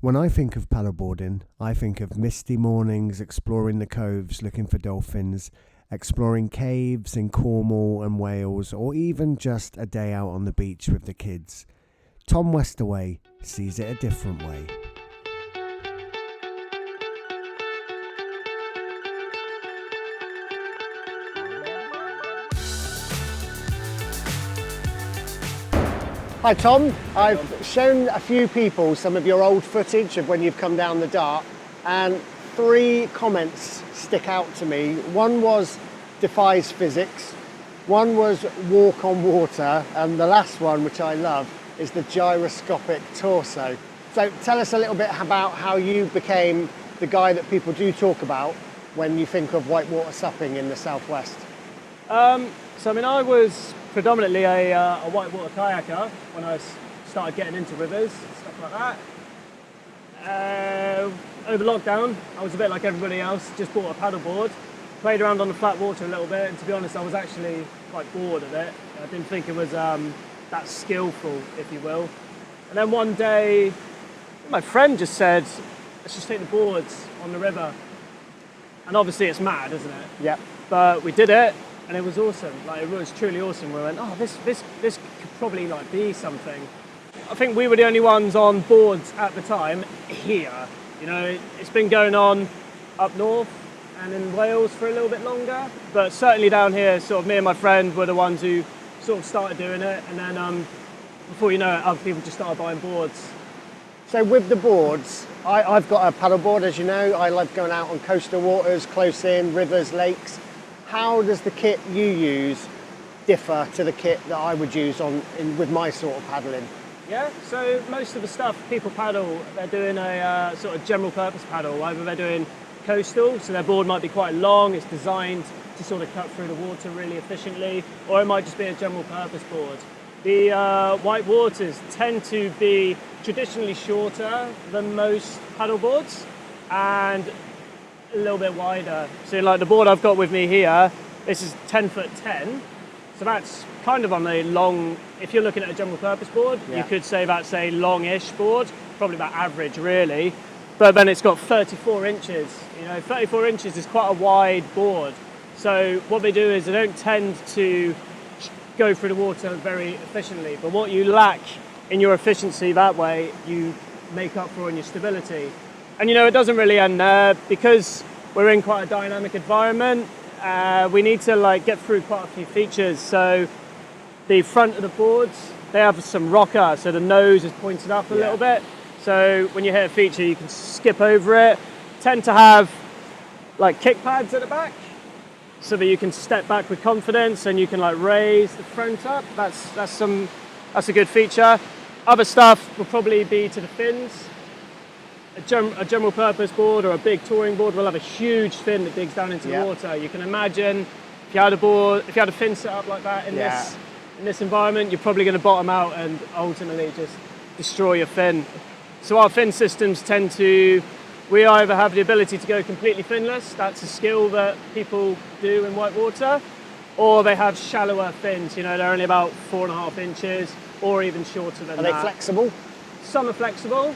When I think of paddleboarding, I think of misty mornings exploring the coves looking for dolphins, exploring caves in Cornwall and Wales, or even just a day out on the beach with the kids. Tom Westaway sees it a different way. Hi Tom, I've shown a few people some of your old footage of when you've come down the Dart, and 3 comments stick out to me. One was defies physics, one was walk on water, and the last one, which I love, is the gyroscopic torso. So tell us a little bit about how you became the guy that people do talk about when you think of whitewater supping in the southwest. I was predominantly a whitewater kayaker when I started getting into rivers, stuff like that. Over lockdown, I was a bit like everybody else, just bought a paddleboard, played around on the flat water a little bit, and to be honest, I was actually quite bored of it. I didn't think it was that skillful, if you will. And then one day, my friend just said, let's just take the boards on the river. And obviously it's mad, isn't it? Yep. But we did it, and it was awesome. Like, it was truly awesome. We went, oh, this could probably like be something. I think we were the only ones on boards at the time here. You know, it's been going on up north and in Wales for a little bit longer, but certainly down here, sort of me and my friend were the ones who sort of started doing it, and then before you know it, other people just started buying boards. So with the boards, I've got a paddleboard, as you know. I love going out on coastal waters, close in, rivers, lakes. How does the kit you use differ to the kit that I would use with my sort of paddling? Yeah, so most of the stuff people paddle, they're doing a sort of general purpose paddle. Either they're doing coastal, so their board might be quite long, it's designed to sort of cut through the water really efficiently, or it might just be a general purpose board. The white waters tend to be traditionally shorter than most paddle boards and a little bit wider. So like the board I've got with me here, this is 10'10", so that's kind of on a long, if you're looking at a general purpose board, you could say that's a long-ish board, probably about average really, but then it's got 34 inches. You know, 34 inches is quite a wide board. So what they do is they don't tend to go through the water very efficiently, but what you lack in your efficiency that way, you make up for in your stability. And you know, it doesn't really end there, because we're in quite a dynamic environment. We need to like get through quite a few features. So the front of the boards, they have some rocker, so the nose is pointed up a little bit. So when you hit a feature, you can skip over it. Tend to have like kick pads at the back, so that you can step back with confidence and you can like raise the front up. That's a good feature. Other stuff will probably be to the fins. A general purpose board or a big touring board will have a huge fin that digs down into the water. You can imagine if you had a fin set up like that in this environment, you're probably going to bottom out and ultimately just destroy your fin. So our fin systems we either have the ability to go completely finless, that's a skill that people do in whitewater, or they have shallower fins, you know, they're only about 4.5 inches or even shorter than that. Are they flexible? Some are flexible,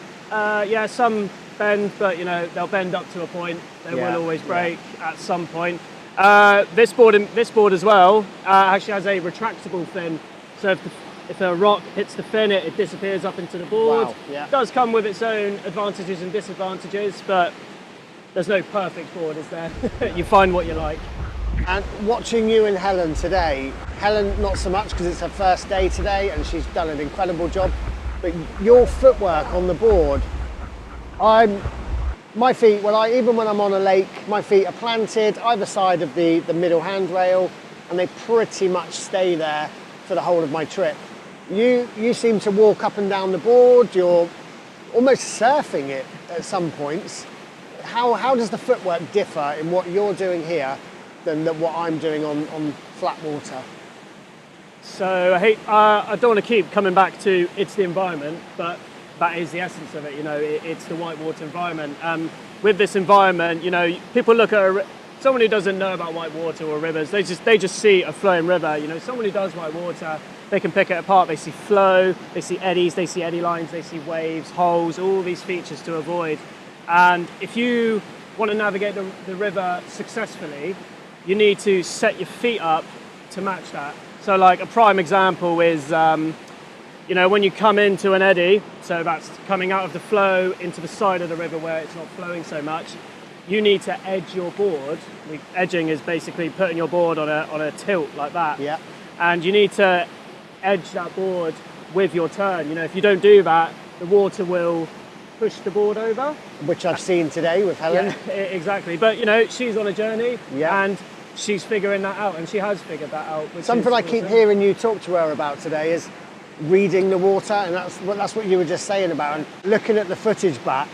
some bend, but you know, they'll bend up to a point, they will always break at some point. This board as well actually has a retractable fin, so if a rock hits the fin, it disappears up into the board. Wow, It does come with its own advantages and disadvantages, but there's no perfect board, is there? You find what you like. And watching you and Helen today, Helen not so much because it's her first day today and she's done an incredible job, but your footwork on the board, my feet, even when I'm on a lake, my feet are planted either side of the middle handrail, and they pretty much stay there for the whole of my trip. You seem to walk up and down the board, you're almost surfing it at some points. How does the footwork differ in what you're doing here than what I'm doing on flat water? So I don't want to keep coming back to it's the environment, but that is the essence of it, you know, it's the whitewater environment. With this environment, you know, people look at someone who doesn't know about white water or rivers, they just see a flowing river. You know, someone who does white water, they can pick it apart. They see flow, they see eddies, they see eddy lines, they see waves, holes, all these features to avoid. And if you want to navigate the river successfully, you need to set your feet up to match that. So like a prime example is, you know, when you come into an eddy, so that's coming out of the flow into the side of the river where it's not flowing so much, you need to edge your board. Edging is basically putting your board on a tilt like that. Yeah. And you need to edge that board with your turn. You know, if you don't do that, the water will push the board over. Which I've seen today with Helen. Yeah, exactly. But you know, she's on a journey, Yeah. and she's figuring that out, and she has figured that out. Something I keep hearing you talk to her about today is reading the water, and that's what you were just saying about. And looking at the footage back,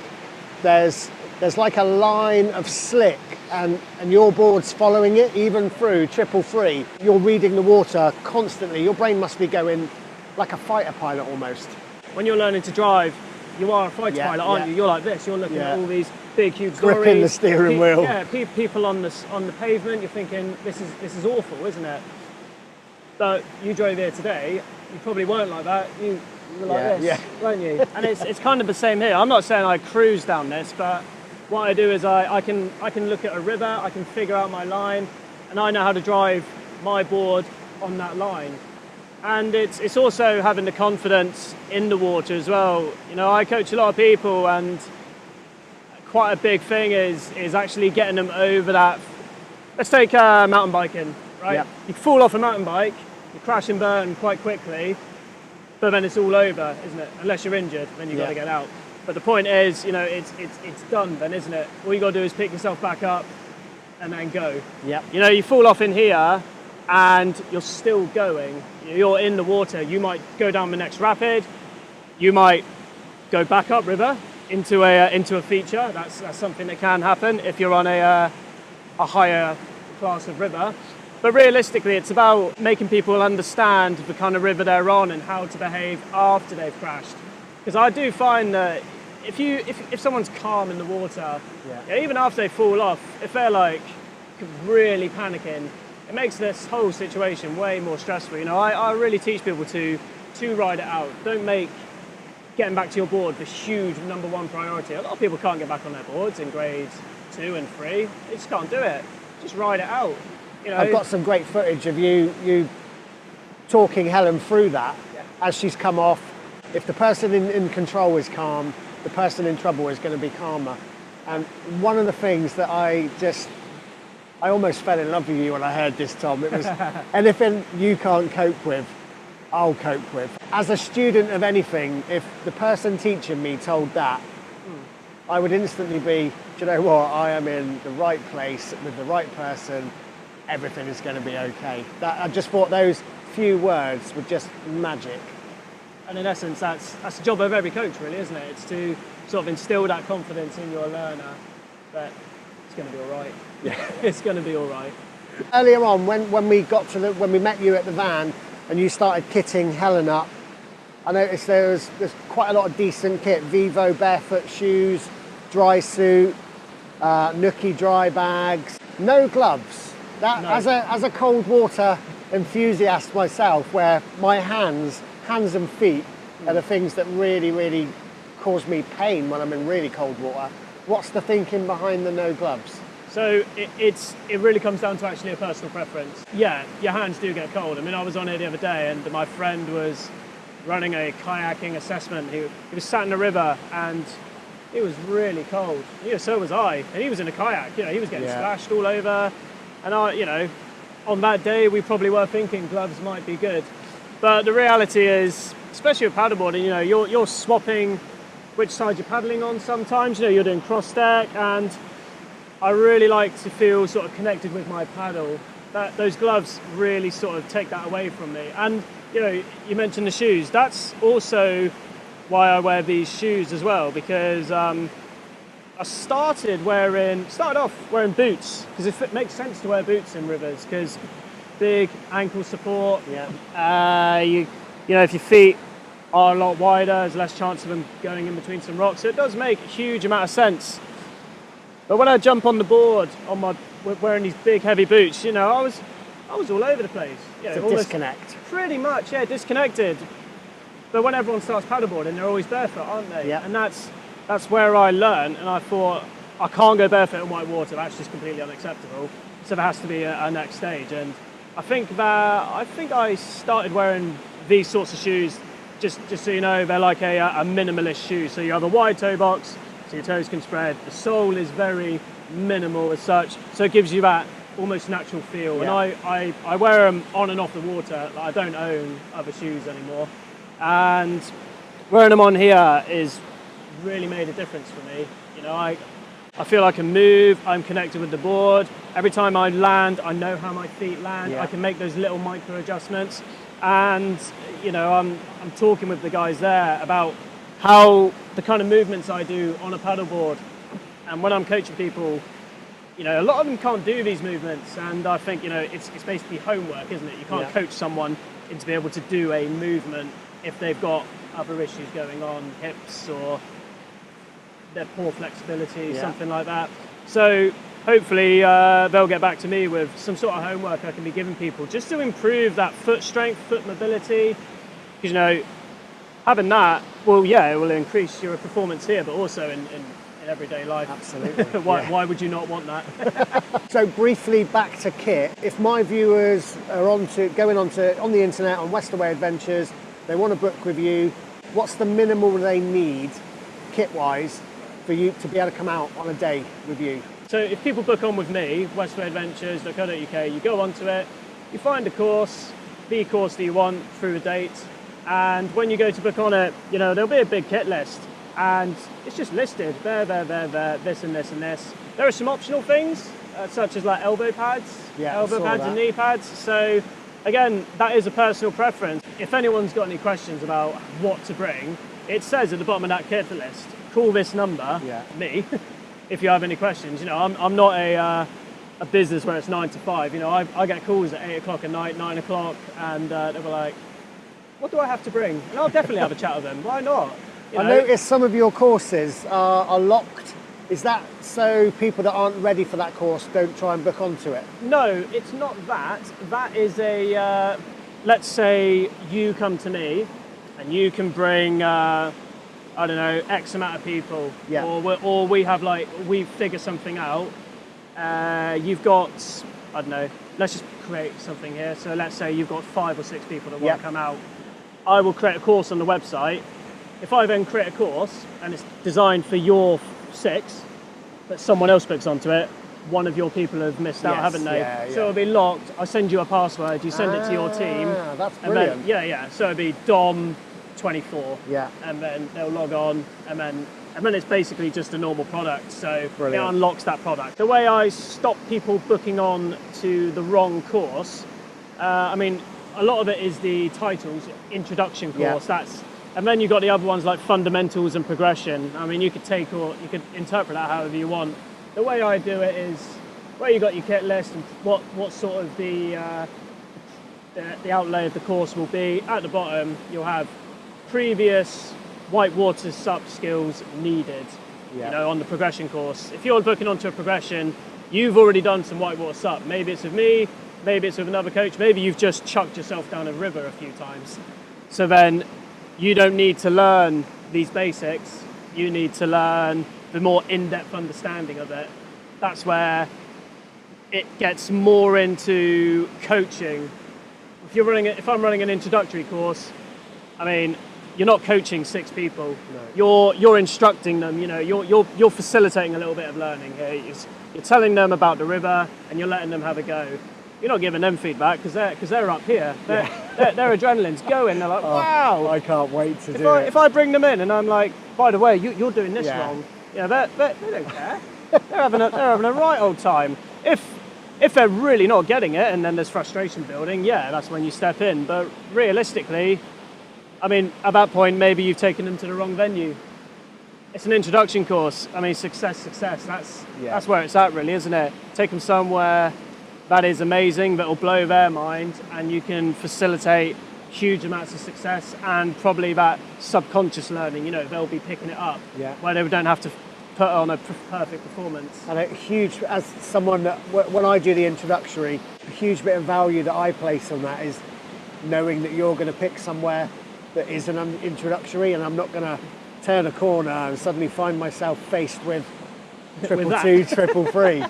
there's like a line of slick, and your board's following it, even through triple free. You're reading the water constantly. Your brain must be going like a fighter pilot almost. When you're learning to drive, you are a fighter pilot, aren't you? You're like this. You're looking at all these big, huge gripping lorries, the steering wheel. Yeah, people on the pavement. You're thinking, this is awful, isn't it? But you drove here today. You probably weren't like that. You were like this, weren't you? And it's kind of the same here. I'm not saying I cruise down this, but what I do is I can look at a river. I can figure out my line, and I know how to drive my board on that line. And it's also having the confidence in the water as well. You know, I coach a lot of people, and quite a big thing is actually getting them over that. Let's take mountain biking, right? Yeah. You fall off a mountain bike, you crash and burn quite quickly, but then it's all over, isn't it? Unless you're injured, then you've got to get out. But the point is, you know, it's done then, isn't it? All you got to do is pick yourself back up and then go. Yeah. You know, you fall off in here and you're still going. You're in the water. You might go down the next rapid. You might go back up river into a feature. That's something that can happen if you're on a higher class of river. But realistically, it's about making people understand the kind of river they're on and how to behave after they've crashed. Because I do find that if someone's calm in the water, even after they fall off, if they're like really panicking, it makes this whole situation way more stressful. You know, I really teach people to ride it out. Don't make getting back to your board the huge number one priority. A lot of people can't get back on their boards in grades 2 and 3. They just can't do it. Just ride it out. You know, I've got some great footage of you talking Helen through that as she's come off. If the person in control is calm, the person in trouble is going to be calmer. And one of the things that I almost fell in love with you when I heard this, Tom. It was anything you can't cope with, I'll cope with. As a student of anything, if the person teaching me told that, I would instantly be, do you know what, I am in the right place with the right person, everything is going to be okay. I just thought those few words were just magic. And in essence, that's the job of every coach, really, isn't it? It's to sort of instill that confidence in your learner that it's going to be all right. Yeah, it's going to be all right. Earlier on, when we met you at the van and you started kitting Helen up, I noticed there's quite a lot of decent kit: Vivo barefoot shoes, dry suit, Nookie dry bags, no gloves. No. As a cold water enthusiast myself, where my hands and feet are the things that really, really cause me pain when I'm in really cold water. What's the thinking behind the no gloves? So it really comes down to actually a personal preference. Yeah, your hands do get cold. I mean, I was on here the other day and my friend was running a kayaking assessment. He was sat in the river and it was really cold. Yeah, so was I. And he was in a kayak. You know, he was getting splashed all over. And you know, on that day we probably were thinking gloves might be good. But the reality is, especially with paddleboarding, you know, you're swapping which side you're paddling on sometimes. You know, you're doing cross deck, and I really like to feel sort of connected with my paddle. Those gloves really sort of take that away from me. And you know, you mentioned the shoes. That's also why I wear these shoes as well, because I started off wearing boots because it makes sense to wear boots in rivers because big ankle support. Yeah. You know, if your feet are a lot wider, there's less chance of them going in between some rocks. So it does make a huge amount of sense. But when I jump on the board on my wearing these big heavy boots, you know, I was all over the place. You know, It's a disconnect. Pretty much, yeah, disconnected. But when everyone starts paddleboarding, they're always barefoot, aren't they? Yeah. And that's where I learned, and I thought, I can't go barefoot in white water, that's just completely unacceptable. So there has to be a next stage. And I think I started wearing these sorts of shoes, just so you know, they're like a minimalist shoe. So you have a wide toe box, so your toes can spread. The sole is very minimal as such, so it gives you that almost natural feel. Yeah. And I wear them on and off the water. I don't own other shoes anymore. And wearing them on here is really made a difference for me. You know, I feel I can move, I'm connected with the board. Every time I land, I know how my feet land. Yeah. I can make those little micro adjustments. And, you know, I'm talking with the guys there about how the kind of movements I do on a paddleboard. And when I'm coaching people, you know, a lot of them can't do these movements. And I think, you know, it's basically homework, isn't it? You can't coach someone into being able to do a movement if they've got other issues going on, hips or their poor flexibility, something like that. So hopefully they'll get back to me with some sort of homework I can be giving people just to improve that foot strength, foot mobility. Because, you know, having that, well, yeah, it will increase your performance here, but also in everyday life. Absolutely. Why would you not want that? So briefly back to kit. If my viewers are on the internet on Westaway Adventures, they want to book with you, what's the minimal they need kit-wise for you to be able to come out on a day with you? So if people book on with me, westawayadventures.co.uk, you go onto it, you find a course, the course that you want through a date, and when you go to book on it, you know, there'll be a big kit list, and it's just listed, there, this and this and this. There are some optional things, such as like elbow pads and knee pads. So again, that is a personal preference. If anyone's got any questions about what to bring, it says at the bottom of that kit list, call this number, me, if you have any questions. You know, I'm not a business where it's 9 to 5. You know, I get calls at 8 o'clock at night, 9 o'clock, and they were like, what do I have to bring? And I'll definitely have a chat with them. Why not? You know? I noticed some of your courses are locked. Is that so people that aren't ready for that course don't try and book onto it? No, it's not that. That is a, let's say you come to me and you can bring, I don't know, X amount of people. Yeah. Or we have like, we figure something out. You've got, I don't know, let's just create something here. So let's say you've got 5 or 6 people that want to come out. I will create a course on the website. If I then create a course and it's designed for your 6, but someone else books onto it, one of your people have missed out, haven't they? Yeah, so it'll be locked. I send you a password, you send it to your team. That's and brilliant. then, so it'll be Dom24. Yeah. And then they'll log on, and then it's basically just a normal product. So Brilliant. it unlocks that product. The way I stop people booking on to the wrong course, I mean, a lot of it is the titles, introduction course. And then you've got the other ones like fundamentals and progression. I mean, you could take or you could interpret that however you want. The way I do it is where you got your kit list and what sort of the outlay of the course will be. At the bottom, you'll have previous whitewater sup skills needed. You know, on the progression course. If you're booking onto a progression, you've already done some whitewater sup. Maybe it's with me, maybe it's with another coach, maybe you've just chucked yourself down a river a few times. So then you don't need to learn these basics, you need to learn the more in-depth understanding of it. That's where it gets more into coaching. If I'm running an introductory course, I mean, you're not coaching 6 people. No. You're instructing them. You know, you're facilitating a little bit of learning here. You're telling them about the river, and you're letting them have a go. You're not giving them feedback because they're up here. Their adrenaline's going. They're like, wow! I can't wait to do it. If I bring them in and I'm like, by the way, you're doing this wrong. Yeah, they don't care. they're having a right old time. If they're really not getting it, and then there's frustration building, that's when you step in. But realistically, I mean, at that point, maybe you've taken them to the wrong venue. It's an introduction course. I mean, success. That's where it's at, really, isn't it? Take them somewhere that is amazing, that will blow their mind, and you can facilitate huge amounts of success and probably that subconscious learning. You know, they'll be picking it up where they don't have to put on a perfect performance. And a huge, as someone that, when I do the introductory, a huge bit of value that I place on that is knowing that you're going to pick somewhere that is an introductory, and I'm not going to turn a corner and suddenly find myself faced with triple two, triple three.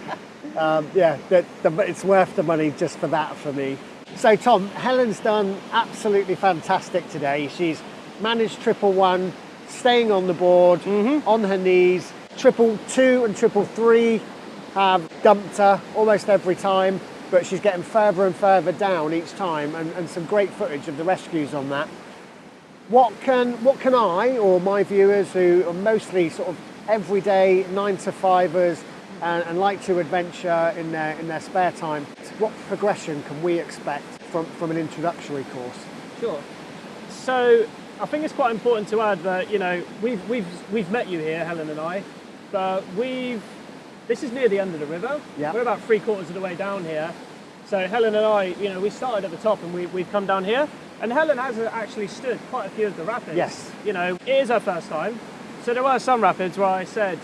It's worth the money just for that for me. So Tom, Helen's done absolutely fantastic today. She's managed triple one, staying on the board, on her knees. Triple two and triple three have dumped her almost every time, but she's getting further and further down each time, and some great footage of the rescues on that. What can I, or my viewers who are mostly sort of everyday 9-to-5ers and like to adventure in their spare time, what progression can we expect from an introductory course? Sure. So I think it's quite important to add that, you know, we've met you here, Helen and I, but this is near the end of the river. Yeah. We're about 3/4 of the way down here. So Helen and I, you know, we started at the top and we've come down here. And Helen has actually stood quite a few of the rapids. Yes. You know, it is her first time. So there were some rapids where I said,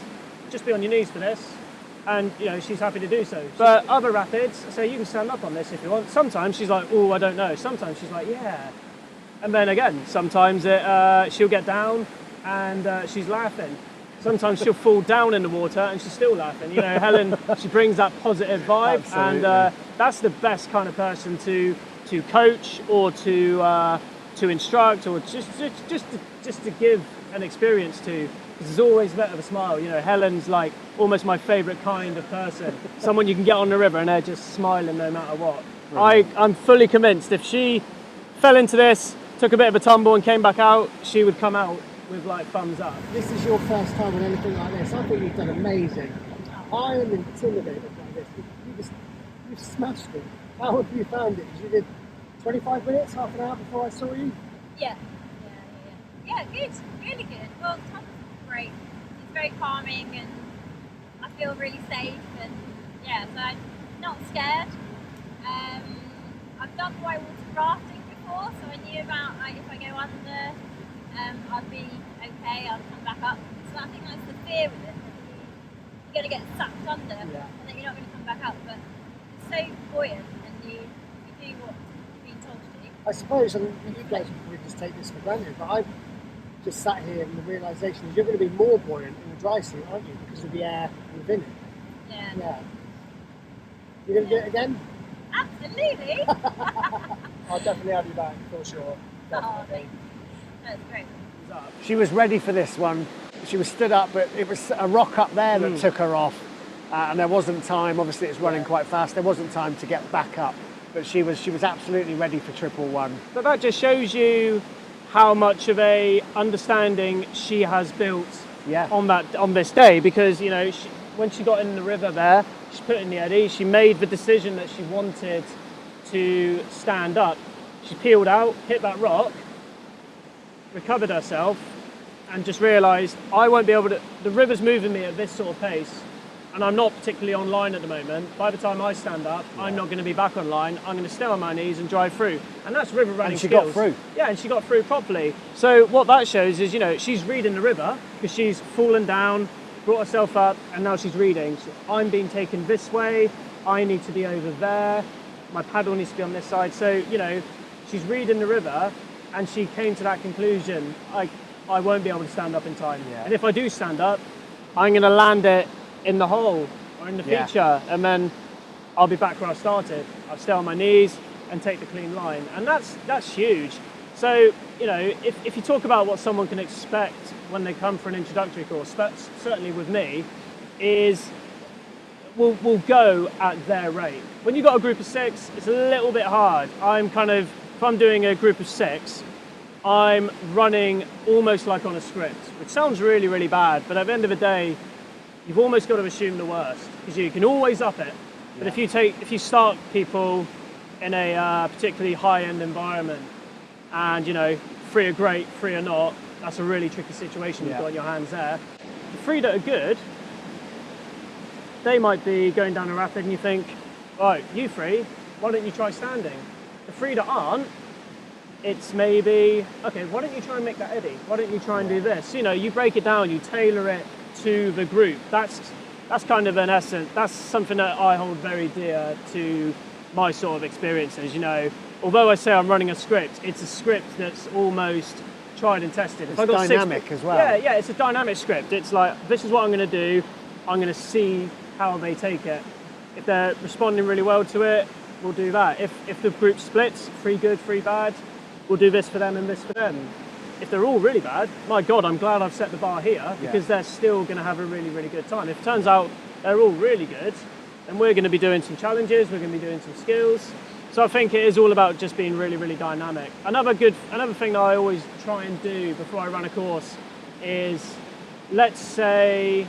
just be on your knees for this. And, you know, she's happy to do so. But other rapids, I say, you can stand up on this if you want. Sometimes she's like, oh, I don't know. Sometimes she's like, yeah. And then again, sometimes she'll get down and she's laughing. Sometimes she'll fall down in the water and she's still laughing. You know, Helen, she brings that positive vibe. Absolutely. And that's the best kind of person to coach or to instruct, or just to give an experience to. There's always a bit of a smile. You know, Helen's like almost my favourite kind of person. Someone you can get on the river and they're just smiling no matter what. Right. I'm fully convinced if she fell into this, took a bit of a tumble and came back out, she would come out with like thumbs up. This is your first time on anything like this. I think you've done amazing. I am intimidated by this. You've smashed it. How have you found it? You did 25 minutes, half an hour before I saw you? Yeah, good, really good. Well, Tom's great. He's very calming and I feel really safe, and yeah, so I'm not scared. I've done whitewater rafting before, so I knew about like if I go under, I'd be okay, I'll come back up. So I think that's the fear with it, that you're going to get sucked under and then you're not going to come back up, but it's so buoyant and you do what you're being told to do. I suppose, and you guys will probably just take this for granted, but I've just sat here and the realisation is you're going to be more buoyant in the dry suit, aren't you, because of the air within it? Yeah. You're going to do it again? Absolutely! I'll definitely have you back, for sure. Oh, thanks. That's great. She was ready for this one. She was stood up, but it was a rock up there that took her off. And there wasn't time, obviously it's running quite fast, there wasn't time to get back up. But she was absolutely ready for triple one. But that just shows you how much of a understanding she has built on this day, because you know when she got in the river there, she put in the eddy, she made the decision that she wanted to stand up. She peeled out, hit that rock, recovered herself, and just realised I won't be able to. The river's moving me at this sort of pace, and I'm not particularly online at the moment. By the time I stand up, I'm not going to be back online. I'm going to stay on my knees and drive through. And that's river running skills. And she got through. Yeah, and she got through properly. So what that shows is, you know, she's reading the river because she's fallen down, brought herself up, and now she's reading. So I'm being taken this way. I need to be over there. My paddle needs to be on this side. So, you know, she's reading the river and she came to that conclusion. I won't be able to stand up in time. Yeah. And if I do stand up, I'm going to land it in the hole or in the feature, and then I'll be back where I started. I'll stay on my knees and take the clean line, and that's huge. So, you know, if you talk about what someone can expect when they come for an introductory course, that's certainly with me, is we'll go at their rate. When you've got a group of 6, it's a little bit hard. If I'm doing a group of 6, I'm running almost like on a script, which sounds really, really bad, but at the end of the day, you've almost got to assume the worst, because you can always up it. But if you start people in a particularly high-end environment, and you know, 3 are great, 3 are not, that's a really tricky situation you've got in your hands there. The 3 that are good, they might be going down a rapid and you think, right, you 3, why don't you try standing? The 3 that aren't, it's maybe, okay, why don't you try and make that eddy? Why don't you try and do this? You know, you break it down, you tailor it to the group. That's kind of an essence. That's something that I hold very dear to my sort of experiences. You know, although I say I'm running a script, it's a script that's almost tried and tested. It's dynamic as well. Yeah, it's a dynamic script. It's like, this is what I'm going to do. I'm going to see how they take it. If they're responding really well to it, we'll do that. If the group splits, 3 good, 3 bad, we'll do this for them and this for them. If they're all really bad, my God, I'm glad I've set the bar here, because they're still going to have a really, really good time. If it turns out they're all really good, then we're going to be doing some challenges, we're going to be doing some skills. So I think it is all about just being really, really dynamic. Another thing that I always try and do before I run a course is, let's say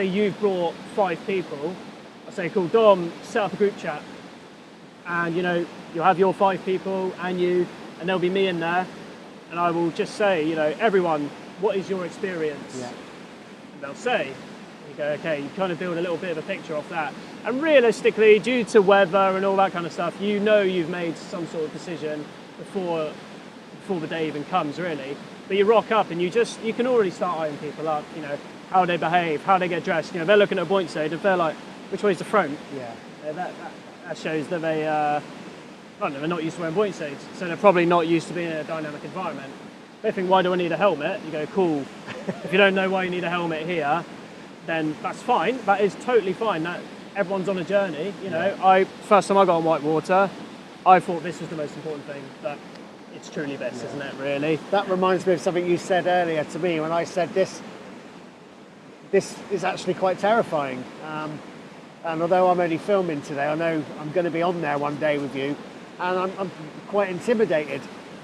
you've brought 5 people. I say, cool, Dom, set up a group chat. And you know, you'll have your 5 people and there'll be me in there. And I will just say, you know, everyone, what is your experience? Yeah. And they'll say, you go, okay, you kind of build a little bit of a picture off that. And realistically, due to weather and all that kind of stuff, you know you've made some sort of decision before the day even comes, really. But you rock up and you can already start eyeing people up, you know, how they behave, how they get dressed. You know, they're looking at a point stage, if they're like, which way's the front? Yeah. That shows that they're not used to wearing point shades, so they're probably not used to being in a dynamic environment. They think, why do I need a helmet? You go, cool. If you don't know why you need a helmet here, then that's fine. That is totally fine. That everyone's on a journey. You know, first time I got on white water, I thought this was the most important thing, but it's truly this, isn't it? Really. That reminds me of something you said earlier to me when I said this is actually quite terrifying. And although I'm only filming today, I know I'm going to be on there one day with you, and I'm quite intimidated.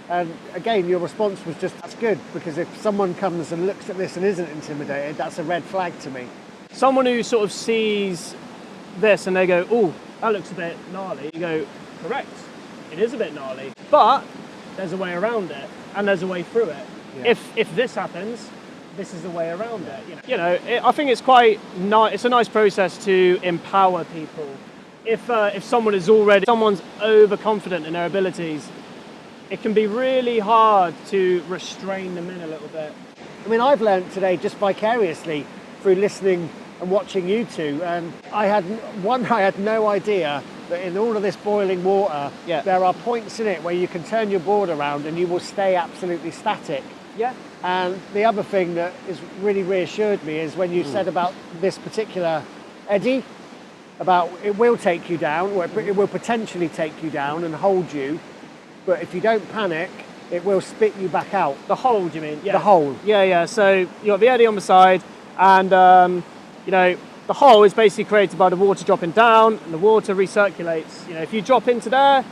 And again, your response was just, that's good, because if someone comes and looks at this and isn't intimidated, that's a red flag to me. Someone who sort of sees this and they go, oh, that looks a bit gnarly, you go, correct, it is a bit gnarly, but there's a way around it, and there's a way through it. Yeah. If this happens, this is the way around it. You know, I think it's quite nice. It's a nice process to empower people. If someone's overconfident in their abilities, it can be really hard to restrain them in a little bit. I mean, I've learned today just vicariously through listening and watching you two, and I had no idea that in all of this boiling water, there are points in it where you can turn your board around and you will stay absolutely static. Yeah. And the other thing that has really reassured me is when you said about this particular eddy, about it will take you down, or it will potentially take you down and hold you, but if you don't panic, it will spit you back out. The hold, you mean? Yeah. The hole. Yeah. So you got the eddy on the side, and you know, the hole is basically created by the water dropping down, and the water recirculates. You know, if you drop into there,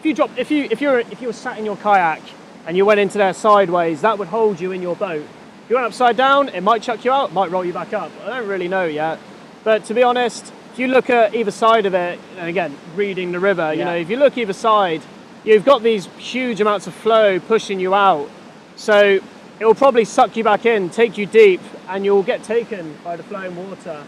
if you were sat in your kayak and you went into there sideways, that would hold you in your boat. If you went upside down, it might chuck you out, it might roll you back up. I don't really know yet. But to be honest, if you look at either side of it, and again, reading the river, you know, if you look either side, you've got these huge amounts of flow pushing you out. So it will probably suck you back in, take you deep, and you'll get taken by the flowing water.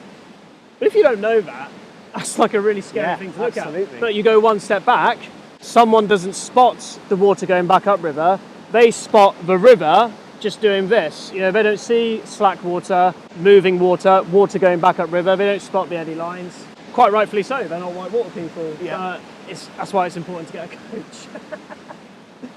But if you don't know that, that's like a really scary thing to look at. But you go one step back, someone doesn't spot the water going back upriver, they spot the river just doing this. You know, they don't see slack water, moving water, water going back upriver, they don't spot the eddy lines. Quite rightfully so, they're not white water people. Yeah. That's why it's important to get a coach.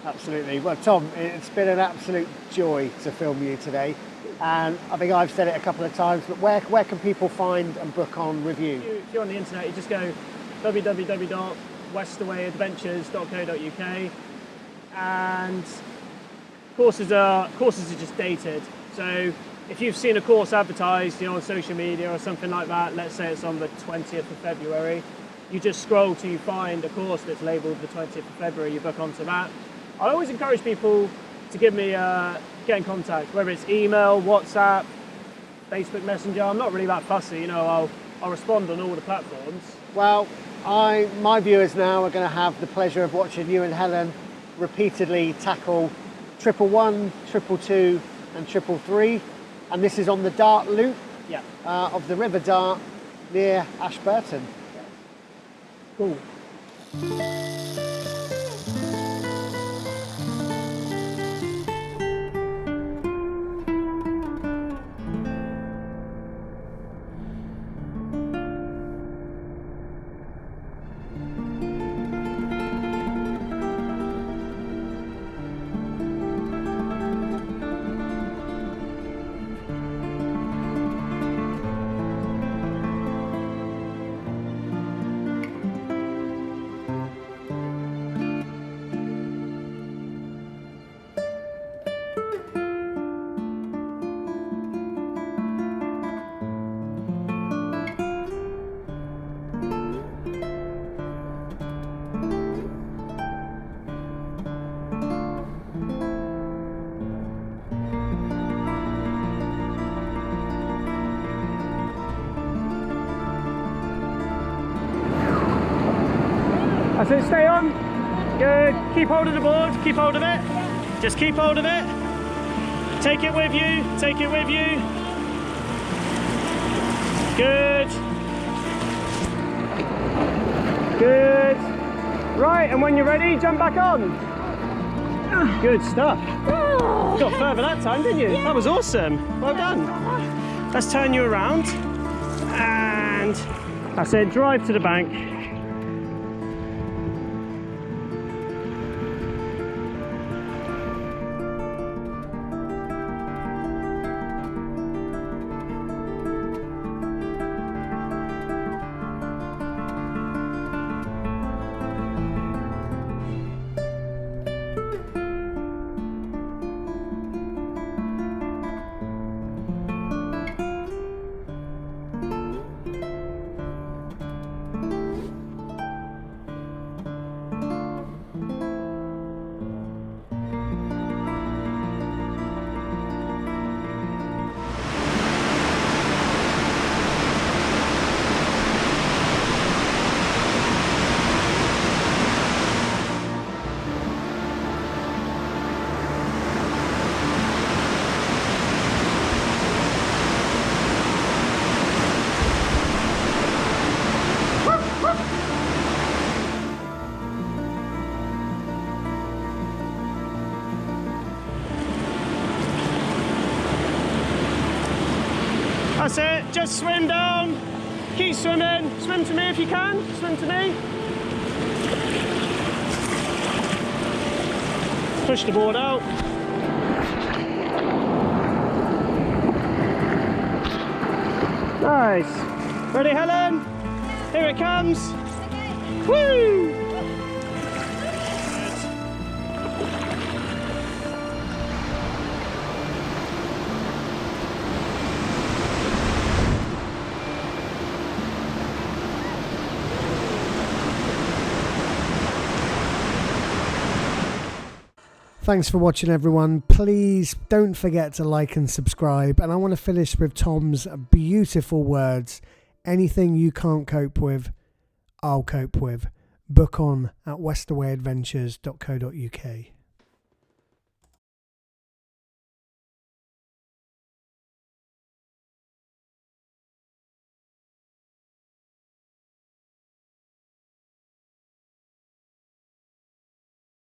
Absolutely. Well, Tom, it's been an absolute joy to film you today. And I think I've said it a couple of times, but where can people find and book on with you? If you're on the internet, you just go www.westawayadventures.co.uk, and courses are just dated. So if you've seen a course advertised, you know, on social media or something like that, let's say it's on the 20th of February, you just scroll till you find a course that's labelled the 20th of February, you book onto that. I always encourage people to get in contact, whether it's email, WhatsApp, Facebook Messenger. I'm not really that fussy, you know, I'll respond on all the platforms. Well, my viewers now are going to have the pleasure of watching you and Helen repeatedly tackle 111, 222 and 333, and this is on the Dart Loop of the River Dart near Ashburton. Cool. That's it, stay on. Good. Keep hold of the board, keep hold of it. Just keep hold of it. Take it with you, take it with you. Good. Good. Right, and when you're ready, jump back on. Good stuff. Got further that time, didn't you? That was awesome. Well done. Let's turn you around. And that's it, drive to the bank. That's it, just swim down, keep swimming, swim to me if you can, swim to me. Push the board out. Nice. Ready, Helen? Here it comes. Woo! Thanks for watching, everyone. Please don't forget to like and subscribe. And I want to finish with Tom's beautiful words. Anything you can't cope with, I'll cope with. Book on at westawayadventures.co.uk.